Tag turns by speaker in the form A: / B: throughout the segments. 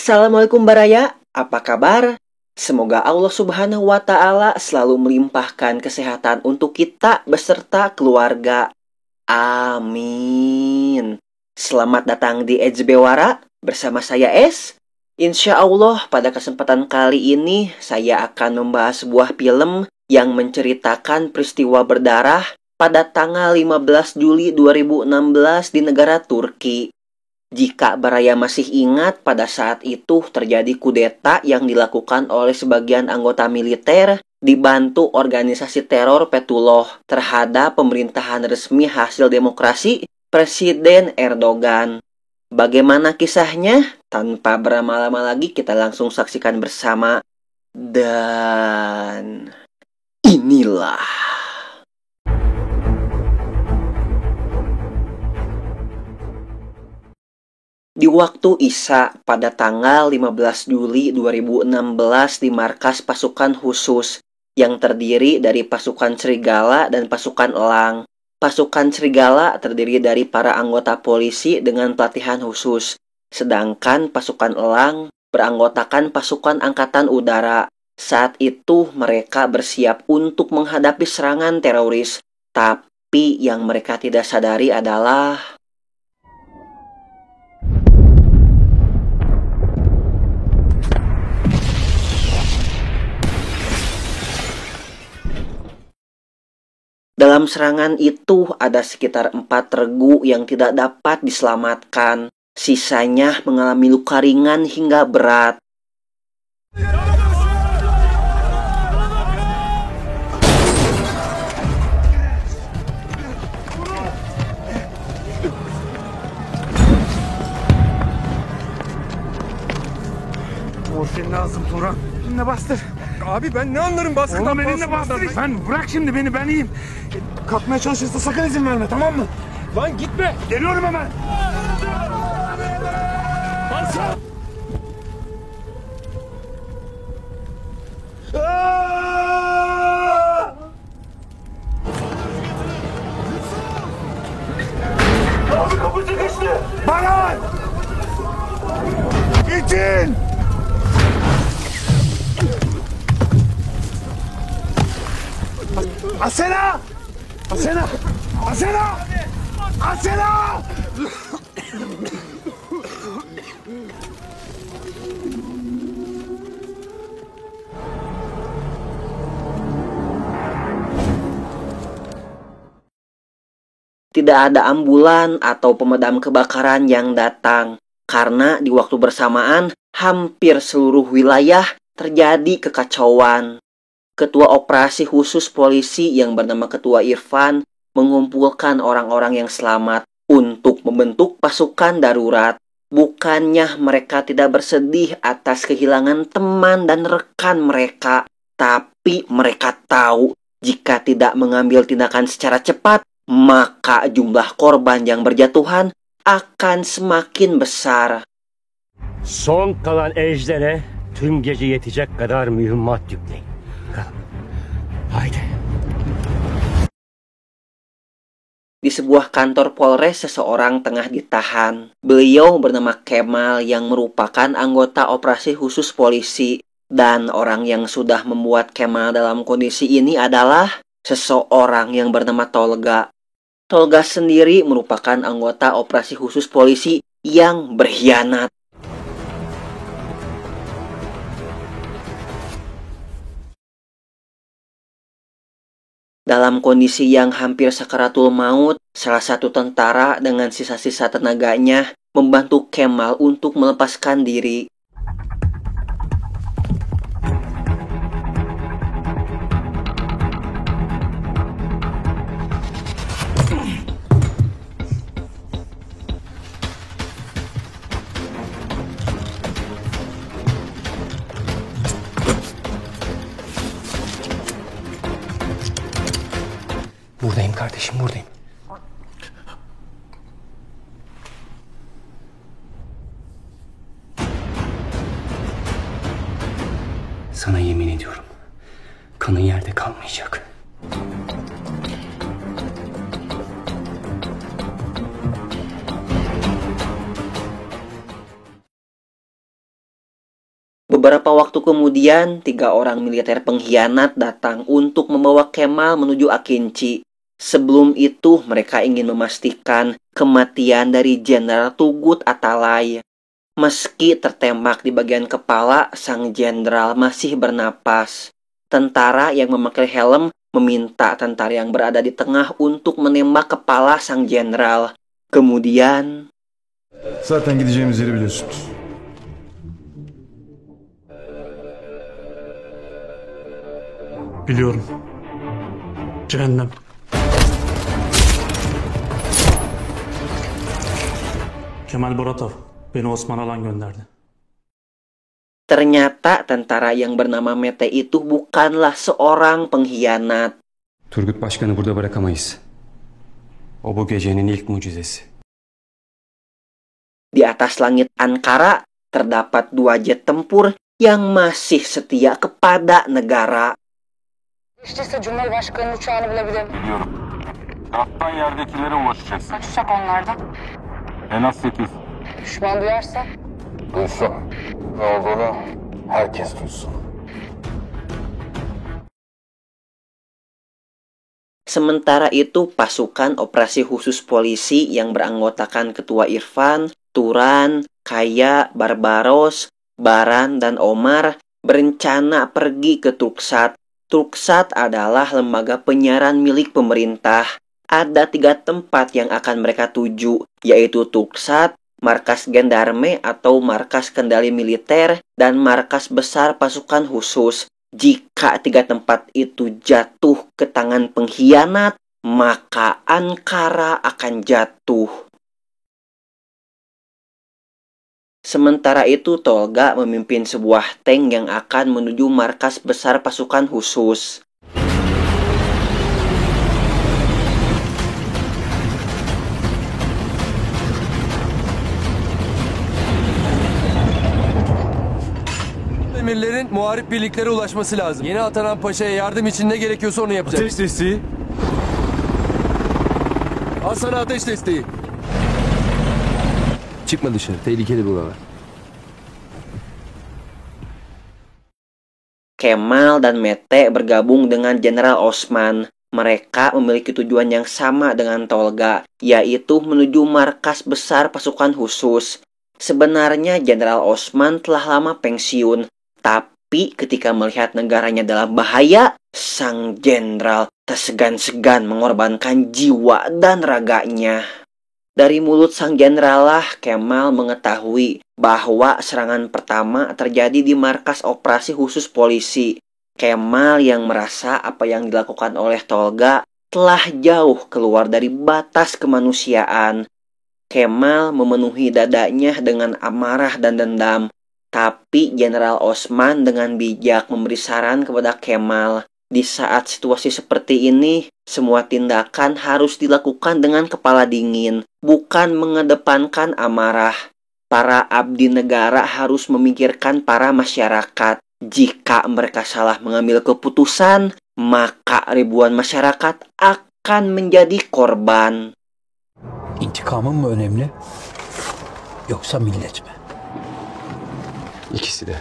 A: Assalamualaikum Baraya, apa kabar? Semoga Allah Subhanahu wa Ta'ala selalu melimpahkan kesehatan untuk kita beserta keluarga. Amin. Selamat datang di Ejbewara bersama saya Es. Insya Allah pada kesempatan kali ini saya akan membahas sebuah film yang menceritakan peristiwa berdarah pada tanggal 15 Juli 2016 di negara Turki. Jika Baraya masih ingat, pada saat itu terjadi kudeta yang dilakukan oleh sebagian anggota militer dibantu organisasi teror Fethullah terhadap pemerintahan resmi hasil demokrasi Presiden Erdogan. Bagaimana kisahnya? Tanpa berlama-lama lagi kita langsung saksikan bersama. Dan inilah. Di waktu Isya pada tanggal 15 Juli 2016 di markas pasukan khusus yang terdiri dari pasukan Serigala dan pasukan Elang. Pasukan Serigala terdiri dari para anggota polisi dengan pelatihan khusus, sedangkan pasukan Elang beranggotakan pasukan angkatan udara. Saat itu mereka bersiap untuk menghadapi serangan teroris, tapi yang mereka tidak sadari adalah dalam serangan itu ada sekitar 4 regu yang tidak dapat diselamatkan. Sisanya mengalami luka ringan hingga berat.
B: Morfin lazım Turan. Elinle bastır.
C: Abi ben ne anlarım baskıdan?
B: Oğlum elinle bastır. Ben bırak şimdi beni, ben iyiyim. Kalkmaya çalışırsa sakın izin verme, tamam mı?
C: Lan gitme.
B: Geliyorum hemen.
C: Basa. Abi kapı sıkıştı.
B: Baran! İçin! Asena! Asena! Asena! Asena!
A: Tidak ada ambulan atau pemadam kebakaran yang datang, karena di waktu bersamaan hampir seluruh wilayah terjadi kekacauan. Ketua operasi khusus polisi yang bernama Ketua Irfan mengumpulkan orang-orang yang selamat untuk membentuk pasukan darurat. Bukannya mereka tidak bersedih atas kehilangan teman dan rekan mereka, tapi mereka tahu jika tidak mengambil tindakan secara cepat, maka jumlah korban yang berjatuhan akan semakin besar.
D: Son kalan ejdere tüm gece yetecek kadar mühimmat yükleyin. Haydi.
A: Di sebuah kantor Polres seseorang tengah ditahan. Beliau bernama Kemal yang merupakan anggota operasi khusus polisi. Dan orang yang sudah membuat Kemal dalam kondisi ini adalah seseorang yang bernama Tolga. Tolga sendiri merupakan anggota operasi khusus polisi yang berkhianat. Dalam kondisi yang hampir sakaratul maut, salah satu tentara dengan sisa-sisa tenaganya membantu Kemal untuk melepaskan diri.
D: Buradayım kardeşim, buradayım. Sana yemin ediyorum, kanın yerde kalmayacak.
A: Beberapa waktu kemudian, 3 orang militer pengkhianat datang untuk membawa Kemal menuju Akinci. Sebelum itu, mereka ingin memastikan kematian dari Jenderal Tugut Atalay. Meski tertembak di bagian kepala, sang jenderal masih bernapas. Tentara yang memakai helm meminta tentara yang berada di tengah untuk menembak kepala sang jenderal. Kemudian,
B: Zaten gideceğimiz yeri biliyorsun.
E: Biliyorum. Cehennem. Kemal Boratov beni Osman Alan gönderdi.
A: ternyata tentara yang bernama Mete itu bukanlah seorang pengkhianat.
D: Turgut Başkan'ı burada bırakamayız. O bu gecenin ilk mucizesi.
A: Di atas langit Ankara terdapat 2 jet tempur yang masih setia kepada negara.
F: İşte Cumhurbaşkanı'nın uçağını bulabilirim.
C: Biliyorum. Kaptan yerdekilere ulaşacaksın.
F: Kaç uçak onlardan?
C: En az 8.
F: Düşman duyarsa?
C: Duysun. Ne olduğunu herkes duysun.
A: Sementara itu, pasukan operasi khusus polisi yang beranggotakan Ketua Irfan, Turan, Kaya, Barbaros, Baran, dan Omar berencana pergi ke Truksat. Truksat adalah lembaga penyiaran milik pemerintah. Ada 3 tempat yang akan mereka tuju, yaitu Truksat, markas gendarme atau markas kendali militer, dan markas besar pasukan khusus. Jika 3 tempat itu jatuh ke tangan pengkhianat, maka Ankara akan jatuh. Sementara itu, Tolga memimpin sebuah tank yang akan menuju markas besar pasukan khusus.
G: Emirlerin muharip birliklere ulaşması lazım. Yeni atanan paşaya yardım için ne gerekiyorsa onu yapacak.
C: Ateş desteği.
G: Al sana ateş desteği. Çıkma dışarı. Tehlikeli buralar.
A: Kemal dan Mete bergabung dengan Jenderal Osman. Mereka memiliki tujuan yang sama dengan Tolga, yaitu menuju markas besar pasukan khusus. Sebenarnya Jenderal Osman telah lama pensiun, tapi ketika melihat negaranya dalam bahaya, sang jenderal tak segan-segan mengorbankan jiwa dan raganya. Dari mulut sang jenderal lah Kemal mengetahui bahwa serangan pertama terjadi di markas operasi khusus polisi. Kemal yang merasa apa yang dilakukan oleh Tolga telah jauh keluar dari batas kemanusiaan. Kemal memenuhi dadanya dengan amarah dan dendam. Tapi Jenderal Osman dengan bijak memberi saran kepada Kemal. Di saat situasi seperti ini, semua tindakan harus dilakukan dengan kepala dingin, bukan mengedepankan amarah. Para abdi negara harus memikirkan para masyarakat. Jika mereka salah mengambil keputusan, maka ribuan masyarakat akan menjadi korban.
H: İntikamın mı önemli, yoksa millet mi?
D: İkisi de.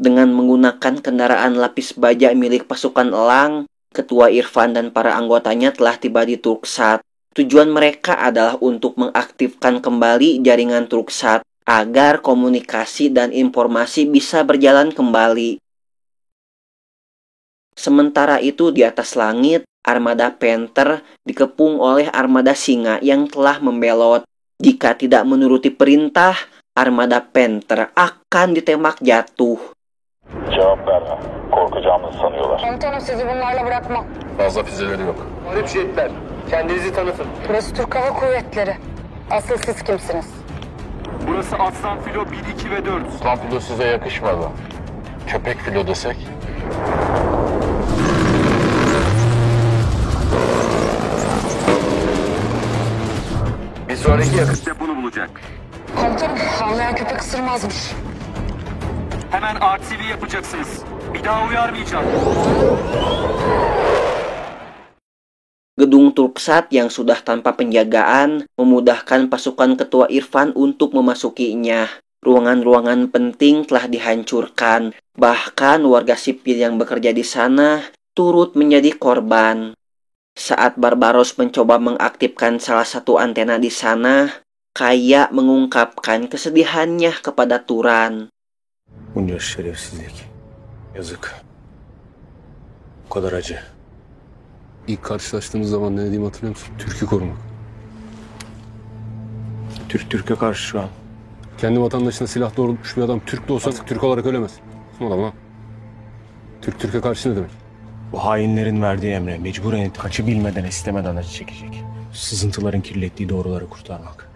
A: Dengan menggunakan kendaraan lapis baja milik pasukan Elang, Ketua Irfan dan para anggotanya telah tiba di Truksat. Tujuan mereka adalah untuk mengaktifkan kembali jaringan Truksat agar komunikasi dan informasi bisa berjalan kembali. Sementara itu di atas langit, armada Panther dikepung oleh armada Singa yang telah membelot. Jika tidak menuruti perintah, armada Panther akan ditembak jatuh.
C: Cevap verme. Korkacağımızı sanıyorlar.
F: Komutanım sizi bunlarla bırakmam.
C: Fazla füzeleri yok.
G: Muharip şehitler. Kendinizi tanıtın.
F: Burası Türk Hava Kuvvetleri. Asıl siz kimsiniz?
C: Burası Aslan Filo 1, 2 ve 4. Aslan Filo size yakışmadı. Köpek Filo desek?
G: Bir sonraki yakıt deponu bulacak.
F: Komutanım havlayan köpek ısırmazmış.
I: Hemen RTV yapacaksınız. Bir daha uyarmayacağım.
A: Gedung Truksat yang sudah tanpa penjagaan memudahkan pasukan Ketua Irfan untuk memasukinya. ruangan-ruangan penting telah dihancurkan. Bahkan warga sipil yang bekerja di sana turut menjadi korban. Saat Barbaros mencoba mengaktifkan salah satu antena di sana, Kaya mengungkapkan kesedihannya kepada Turan.
B: Bunca şerefsizlik. Yazık. O kadar acı.
G: İlk karşılaştığımız zaman ne dediğimi hatırlıyor musun? Türk'ü korumak.
B: Türk'e karşı şu an.
G: Kendi vatandaşına silah doğrultmuş bir adam Türk de olsa Türk olarak ölemez. Kim adam lan? Türk'e karşı ne demek?
B: Bu hainlerin verdiği emre mecburen kaçı bilmeden istemeden acı çekecek. Sızıntıların kirlettiği doğruları kurtarmak.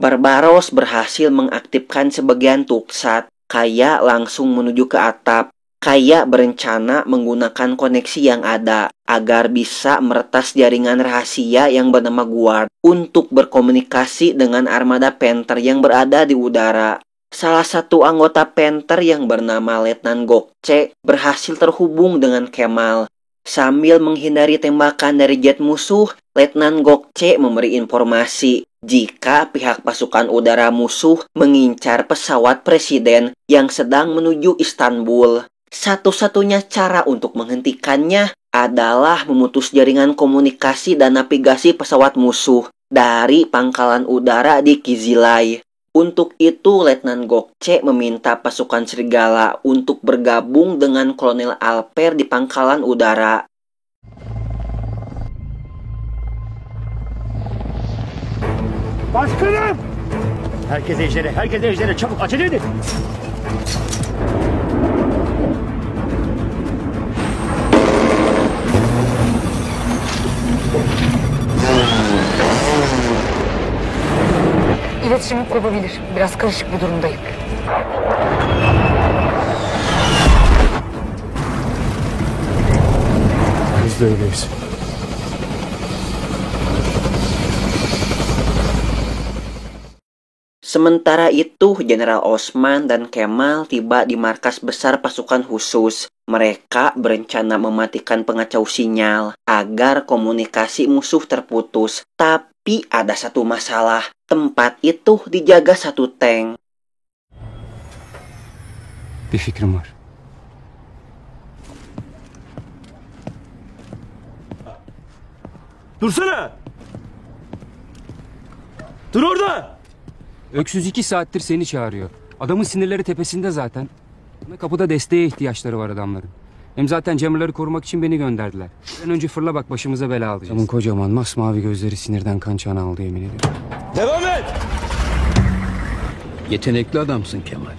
A: Barbaros berhasil mengaktifkan sebagian tuksat. Kaya langsung menuju ke atap. Kaya berencana menggunakan koneksi yang ada agar bisa meretas jaringan rahasia yang bernama Guard untuk berkomunikasi dengan armada Panther yang berada di udara. Salah satu anggota Panther yang bernama Letnan Gokce berhasil terhubung dengan Kemal. Sambil menghindari tembakan dari jet musuh, Letnan Gokce memberi informasi jika pihak pasukan udara musuh mengincar pesawat presiden yang sedang menuju Istanbul. Satu-satunya cara untuk menghentikannya adalah memutus jaringan komunikasi dan navigasi pesawat musuh dari pangkalan udara di Kizilay. Untuk itu, Letnan Gokce meminta pasukan serigala untuk bergabung dengan Kolonel Alper di pangkalan udara.
B: Başkanım!
H: Herkes ejdere, çabuk acele edin.
F: İletişimi kopabilir. Biraz karışık bir durumdayım.
B: Biz de öyleyiz.
A: Sementara itu, Jenderal Osman dan Kemal tiba di markas besar pasukan khusus. Mereka berencana mematikan pengacau sinyal agar komunikasi musuh terputus. Tapi ada satu masalah. Tempat itu dijaga satu tank.
D: Bir fikrim var.
B: Dursana! Dur orada!
D: Öksüz 2 saattir seni çağırıyor. Adamın sinirleri tepesinde zaten. Kapıda desteğe ihtiyaçları var adamların. Hem zaten Cemal'leri korumak için beni gönderdiler. Bir an önce fırla bak, başımıza bela alacağız. Adamın kocaman masmavi gözleri sinirden kan çana aldı, yemin ediyorum.
B: Devam et!
H: Yetenekli adamsın Kemal.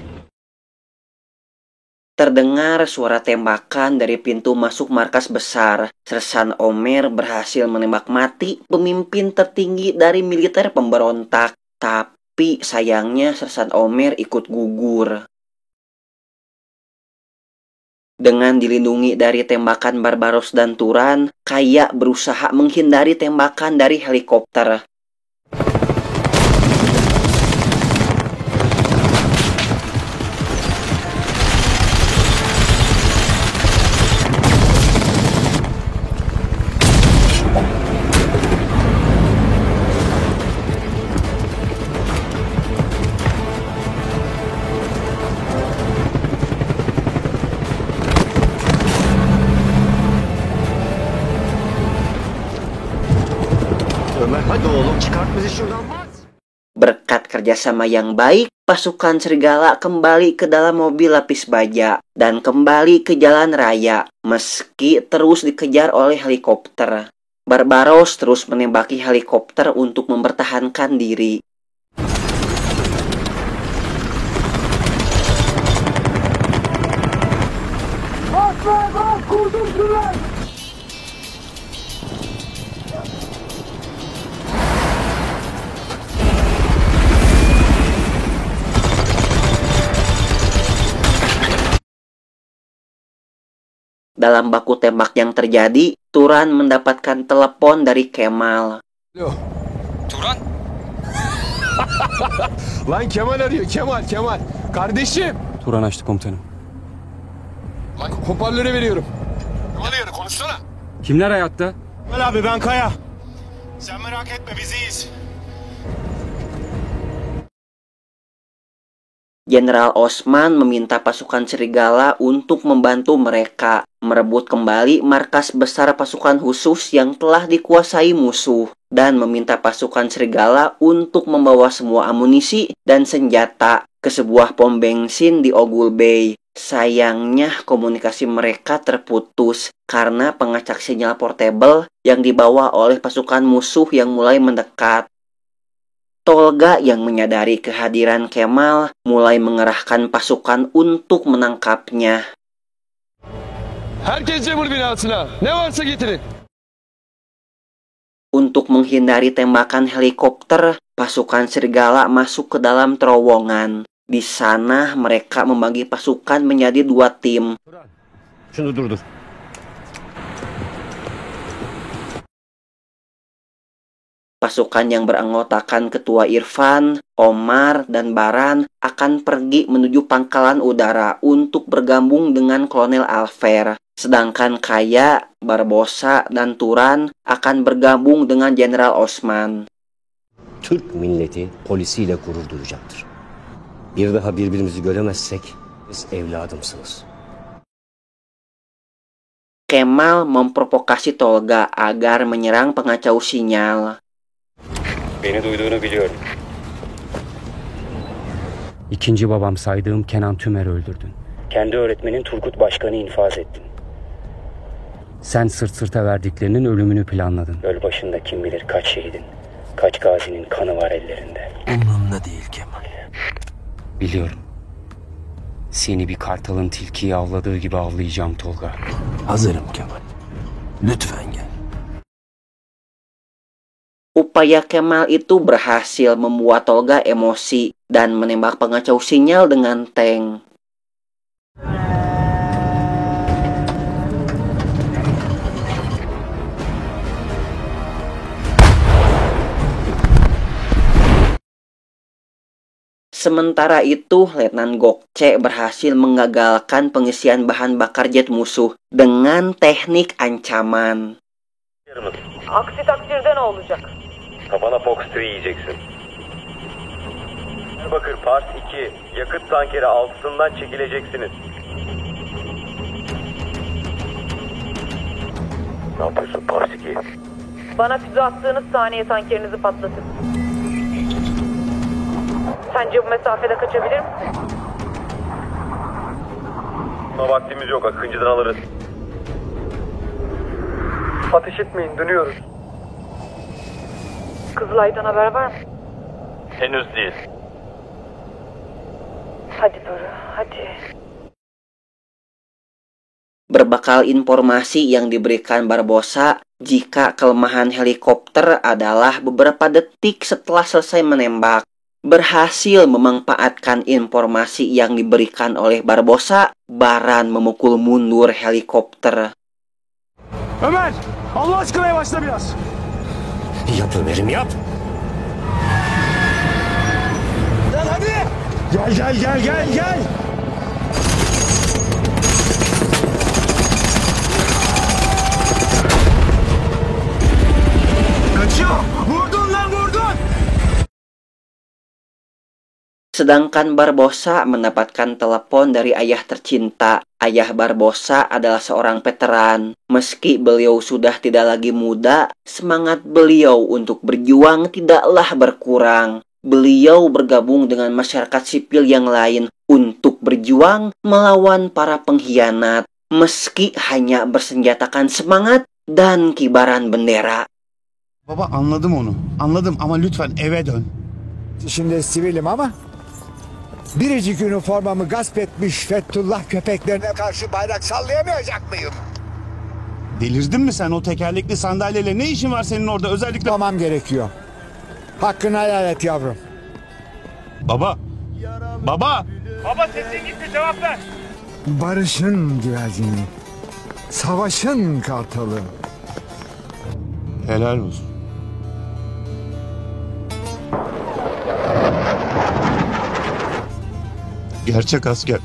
A: Terdengar suara tembakan dari pintu masuk markas besar. Sersan Omer berhasil menembak mati pemimpin tertinggi dari militer pemberontak. Tapi sayangnya Sersan Omer ikut gugur. Dengan dilindungi dari tembakan Barbaros dan Turan, Kaya berusaha menghindari tembakan dari helikopter. Berkat kerjasama yang baik, pasukan serigala kembali ke dalam mobil lapis baja dan kembali ke jalan raya meski terus dikejar oleh helikopter. Barbaros terus menembaki helikopter untuk mempertahankan diri. Dalam baku tembak yang terjadi, Turan mendapatkan telepon dari Kemal.
G: Alo. Turan?
B: Lan Kemal arıyor, Kemal. Kardeşim!
D: Turan açtı komutanım.
G: Lan hoparlöre veriyorum.
B: Kemal arıyor, konuşsana.
D: Kimler hayatta?
B: Kemal abi, ben Kaya. Sen merak etme, biz iyiyiz.
A: Jenderal Osman meminta pasukan serigala untuk membantu mereka merebut kembali markas besar pasukan khusus yang telah dikuasai musuh dan meminta pasukan serigala untuk membawa semua amunisi dan senjata ke sebuah pom bensin di Ogul Bay. Sayangnya komunikasi mereka terputus karena pengacak sinyal portable yang dibawa oleh pasukan musuh yang mulai mendekat. Tolga yang menyadari kehadiran Kemal mulai mengerahkan pasukan untuk menangkapnya.
C: Herkes cemur binasına. Ne varsa getirin.
A: Untuk menghindari tembakan helikopter, pasukan serigala masuk ke dalam terowongan. Di sana mereka membagi pasukan menjadi 2 tim.
H: Şunu durdur.
A: Pasukan yang beranggotakan Ketua Irfan, Omar, dan Baran akan pergi menuju pangkalan udara untuk bergabung dengan Kolonel Alver. Sedangkan Kaya, Barbosa, dan Turan akan bergabung dengan Jenderal Osman.
H: Türk milleti polisiyle gurur duyacaktır. Bir daha birbirimizi göremezsek siz evladımsınız.
A: Kemal memprovokasi Tolga agar menyerang pengacau sinyal.
H: Beni duyduğunu biliyorum.
D: İkinci babam saydığım Kenan Tümer'i öldürdün.
H: Kendi öğretmenin Turgut Başkan'ı infaz ettin.
D: Sen sırt sırta verdiklerinin ölümünü planladın.
H: Göl başında kim bilir kaç şehidin, kaç gazinin kanı var ellerinde.
B: Umurumda değil Kemal.
D: Biliyorum. Seni bir kartalın tilkiyi avladığı gibi avlayacağım Tolga.
B: Hazırım Kemal. Lütfen gel.
A: Upaya Kemal itu berhasil membuat Tolga emosi dan menembak pengacau sinyal dengan tank. Sementara itu, Letnan Gokce berhasil menggagalkan pengisian bahan bakar jet musuh dengan teknik ancaman.
F: Aksi takdirde ne olacak?
J: Kafana Fox 3 yiyeceksin. Bakır Pars 2, yakıt tankeri altından çekileceksiniz. Ne yapıyorsun Pars 2?
F: Bana füze attığınız saniye tankerinizi patlatın. Sence bu mesafede kaçabilir misin?
J: Buna vaktimiz yok, Akıncı'dan alırız. Ateş etmeyin, dönüyoruz.
F: Kızılay'dan haber var mı?
J: Henüz değil.
F: Hadi Duru, hadi.
A: Berbekal informasi yang diberikan Barbosa, jika kelemahan helikopter adalah beberapa detik setelah selesai menembak, berhasil memanfaatkan informasi yang diberikan oleh Barbosa, Baran memukul mundur helikopter.
C: Ömer! Allah aşkına yavaşla biraz.
H: Yap Ömer'im yap.
C: Gel hadi! Gel! Kaçıyor! Vurdun lan vurdun!
A: Sedangkan Barbosa mendapatkan telepon dari ayah tercinta. Ayah Barbosa adalah seorang veteran. Meski beliau sudah tidak lagi muda, semangat beliau untuk berjuang tidaklah berkurang. Beliau bergabung dengan masyarakat sipil yang lain untuk berjuang melawan para pengkhianat, meski hanya bersenjatakan semangat dan kibaran bendera.
K: Baba anladım onu. Anladım ama lütfen eve dön.
L: Şimdi sivilim ama biricik üniformamı gasp etmiş Fethullah köpeklerine karşı bayrak sallayamayacak mıyım?
K: Delirdin mi sen? O tekerlekli sandalyeyle ne işin var senin orada? Özellikle...
L: Tamam gerekiyor. Hakkını helal et yavrum.
K: Baba! Baba!
C: Baba sesin gitti cevap ver.
L: Barışın güvercini. Savaşın kartalı.
K: Helal olsun. Gerçek asker.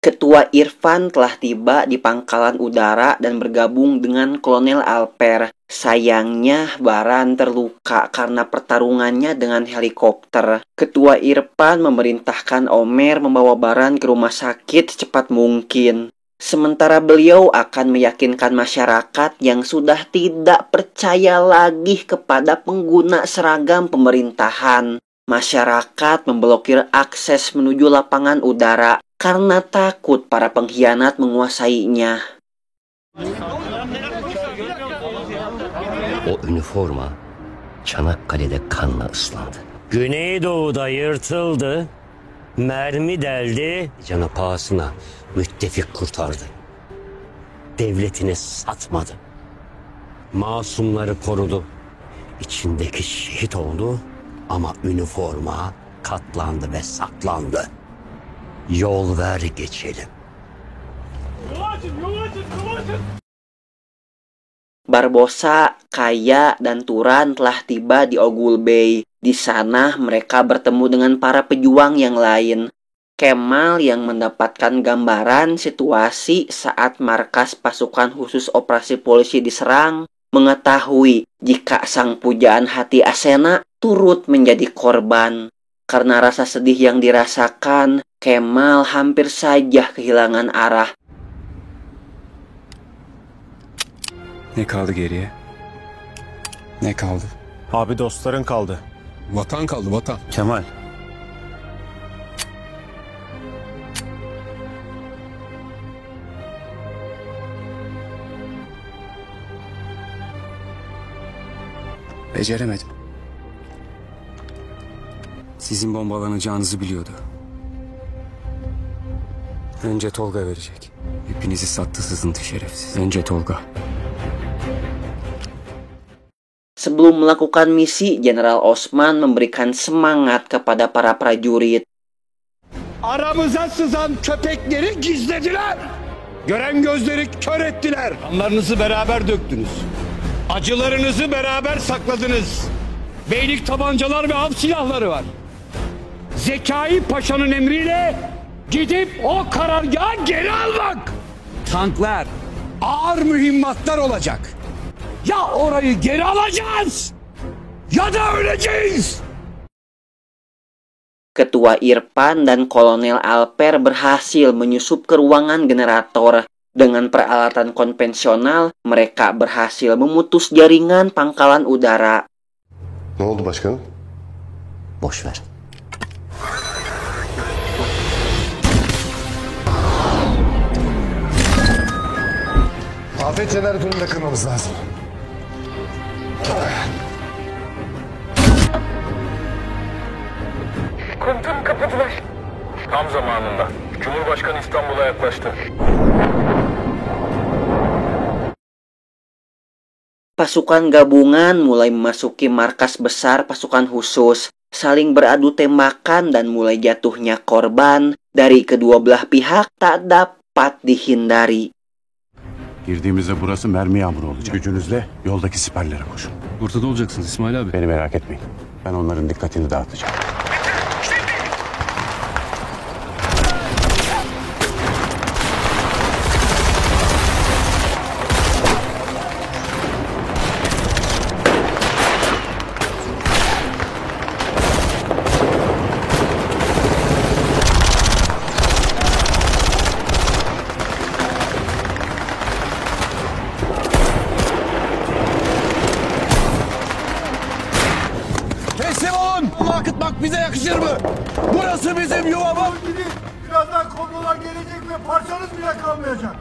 A: Ketua Irfan telah tiba di pangkalan udara dan bergabung dengan Kolonel Alper. Sayangnya Baran terluka karena pertarungannya dengan helikopter. Ketua Irfan memerintahkan Omer membawa Baran ke rumah sakit secepat mungkin. Sementara beliau akan meyakinkan masyarakat yang sudah tidak percaya lagi kepada pengguna seragam pemerintahan. Masyarakat memblokir akses menuju lapangan udara karena takut para pengkhianat menguasainya.
H: O üniforma Çanakkale'de kanla ıslandı. Güneydoğu'da yırtıldı, mermi deldi, canı pahasına müttefik kurtardı. Devletini satmadı. Masumları korudu. İçindeki şehit oldu ama üniforma katlandı ve saklandı. Yol ver geçelim.
A: Barbosa, Kaya, dan Turan telah tiba di Ogul Bay. Di sana mereka bertemu dengan para pejuang yang lain. Kemal yang mendapatkan gambaran situasi saat markas pasukan khusus operasi polisi diserang, mengetahui jika sang pujaan hati Asena turut menjadi korban. Karena rasa sedih yang dirasakan, Kemal hampir saja kehilangan arah.
B: Ne kaldı geriye? Ne kaldı?
K: Abi dostların kaldı.
G: Vatan kaldı vatan.
K: Kemal.
B: Beceremedim.
D: Sizin bombalanacağınızı biliyordu. Önce Tolga verecek. Hepinizi sattı sızıntı şerefsiz. Önce Tolga.
A: Sebelum melakukan misi, Jenderal Osman memberikan semangat kepada para prajurit.
L: Aramıza sızan köpekleri gizlediler. Gören gözleri kör ettiler. Kanlarınızı beraber döktünüz. Acılarınızı beraber sakladınız. Beylik tabancalar ve av silahları var. Zekai Paşa'nın emriyle gidip o karargahı geri almak. Tanklar, ağır mühimmatlar olacak. Ya orayı geri alacağız ya da öleceğiz.
A: Ketua Irfan dan Kolonel Alper berhasil menyusup ke ruangan generator. Dengan peralatan konvensional, mereka berhasil memutus jaringan pangkalan udara.
G: Ne oldu başkanım?
H: Boş ver.
L: Afet jeneratörünü de kırmamız lazım.
C: Komutanım kapadılar. Tam zamanında. Cumhurbaşkanı İstanbul'a yaklaştı.
A: Pasukan gabungan mulai memasuki markas besar pasukan khusus, saling beradu tembakan dan mulai jatuhnya korban dari kedua belah pihak tak dapat dihindari.
K: Girdiğimizde burası mermi yağmuru olacak. Gücünüzle yoldaki siperlere koşun.
G: Ortada olacaksınız İsmail abi.
K: Beni merak etmeyin. Ben onların dikkatini dağıtacağım.
L: Teslim olun. Bunu akıtmak bize yakışır mı? Burası bizim yuvamız.
M: Birazdan kombolar gelecek ve parçanız bile kalmayacak.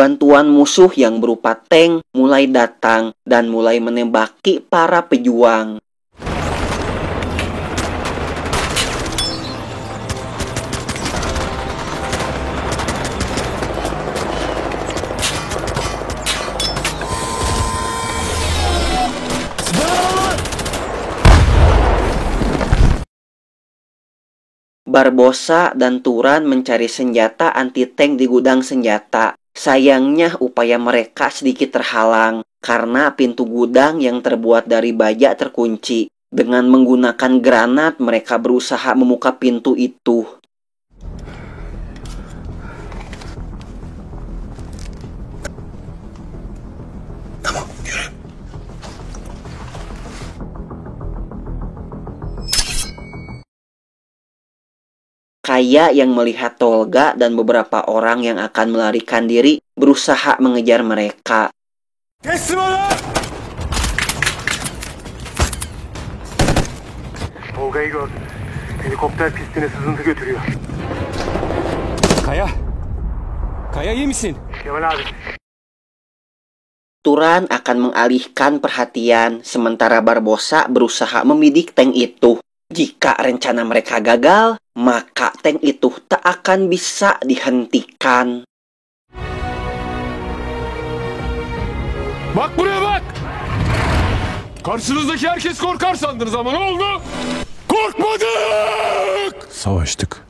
A: Bantuan musuh yang berupa tank mulai datang dan mulai menembaki para pejuang. Barbosa dan Turan mencari senjata anti-tank di gudang senjata. Sayangnya upaya mereka sedikit terhalang karena pintu gudang yang terbuat dari baja terkunci. Dengan menggunakan granat, mereka berusaha membuka pintu itu. Kaya yang melihat Tolga dan beberapa orang yang akan melarikan diri berusaha mengejar mereka.
M: Tolga'yı gördüm. Helikopter pistine sızıntı götürüyor.
D: Kaya. Kaya iyi misin?
M: Kemal abi.
A: Turan akan mengalihkan perhatian sementara Barbosa berusaha membidik tank itu. Jika rencana mereka gagal, maka tank itu tak akan bisa dihentikan.
G: Bak buraya bak! Karşınızdaki herkes korkar sandınız ama ne oldu? Korkmadık!
B: Savaştık.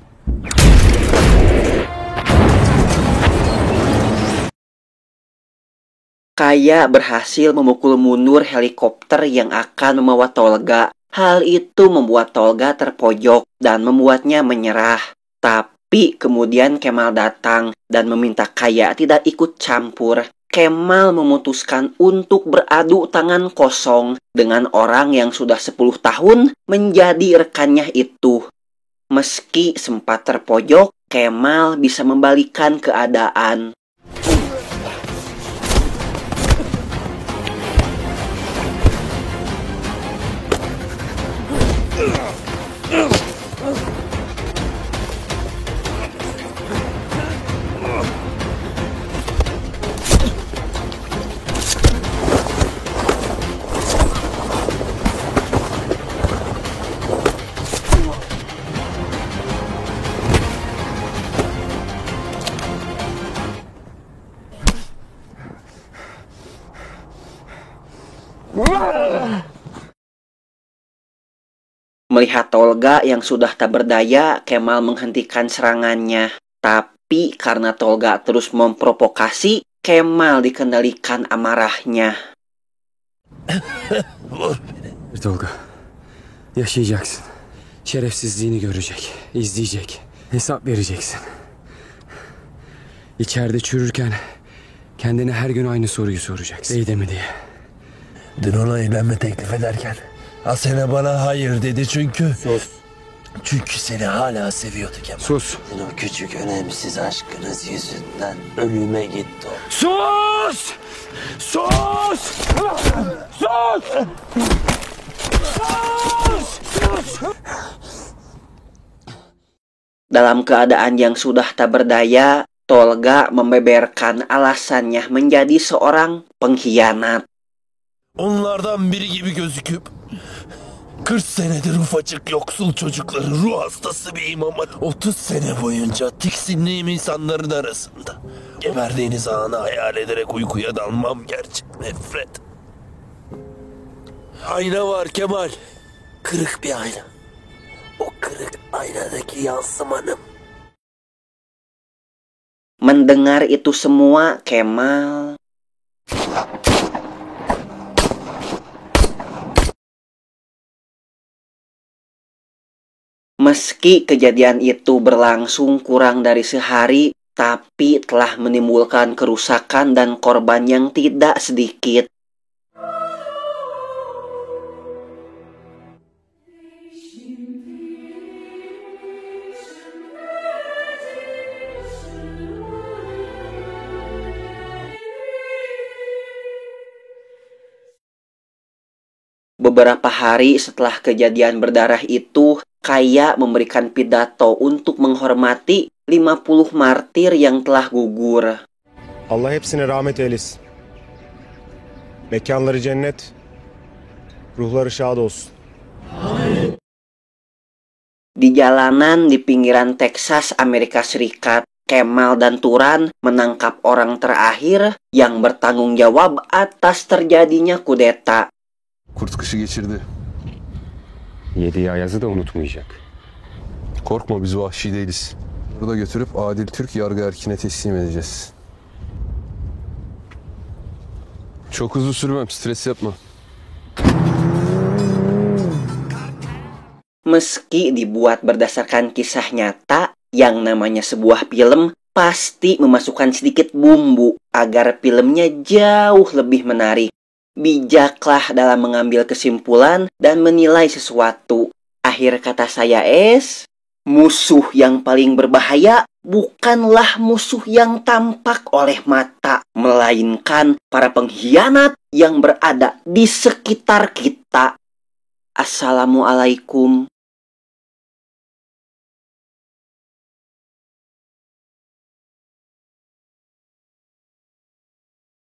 A: Kaya berhasil memukul mundur helikopter yang akan membawa Tolga. Hal itu membuat Tolga terpojok dan membuatnya menyerah. Tapi kemudian Kemal datang dan meminta Kaya tidak ikut campur. Kemal memutuskan untuk beradu tangan kosong dengan orang yang sudah 10 tahun menjadi rekannya itu. Meski sempat terpojok, Kemal bisa membalikan keadaan. Melihat Tolga yang sudah tak berdaya, Kemal menghentikan serangannya. Tapi karena Tolga terus memprovokasi, Kemal dikendalikan amarahnya.
D: Tolga, yaşayacaksın. Şerefsizliğini görecek, izleyecek, hesap vereceksin. İçeride çürürken kendine her gün aynı soruyu soracaksın. Değdi mi diye.
N: Dün ona evlenme teklif ederken Asena bana hayır dedi çünkü...
D: Sus.
N: Çünkü seni hala seviyordu Kemal.
D: Sus.
N: O küçük önemsiz aşkınız yüzünden ölüme gitti o.
D: Sus! Sus! Sus! Sus!
A: Dalam keadaan yang sudah tak berdaya, Tolga membeberkan alasannya menjadi seorang pengkhianat.
N: Onlardan biri gibi gözüküp 40 senedir ufacık yoksul çocukları ruh hastası bir imama 30 sene boyunca tiksindiğim insanların arasında geberdiğiniz anı hayal ederek uykuya dalmam gerçek nefret. Ayna var Kemal. Kırık bir ayna. O kırık aynadaki yansımanım.
A: Mendengar itu semua, Kemal meski kejadian itu berlangsung kurang dari sehari, tapi telah menimbulkan kerusakan dan korban yang tidak sedikit. Beberapa hari setelah kejadian berdarah itu, Kaya memberikan pidato untuk menghormati 50 martir yang telah gugur.
B: Allah hepsine rahmet eylesin. Mekanları cennet, ruhları şad olsun.
A: Di jalanan di pinggiran Texas, Amerika Serikat, Kemal dan Turan menangkap orang terakhir yang bertanggung jawab atas terjadinya kudeta.
G: Kurt kışı geçirdi.
D: Yediği ayazı da unutmayacak.
G: Korkma biz vahşi değiliz. Burada götürüp adil Türk yargı erkine teslim edeceğiz. Çok hızlı sürmem, stres yapma.
A: Meski dibuat berdasarkan kisah nyata, yang namanya sebuah film pasti memasukkan sedikit bumbu agar filmnya jauh lebih menarik. Bijaklah dalam mengambil kesimpulan dan menilai sesuatu. Akhir kata saya musuh yang paling berbahaya bukanlah musuh yang tampak oleh mata, melainkan para pengkhianat yang berada di sekitar kita. Assalamualaikum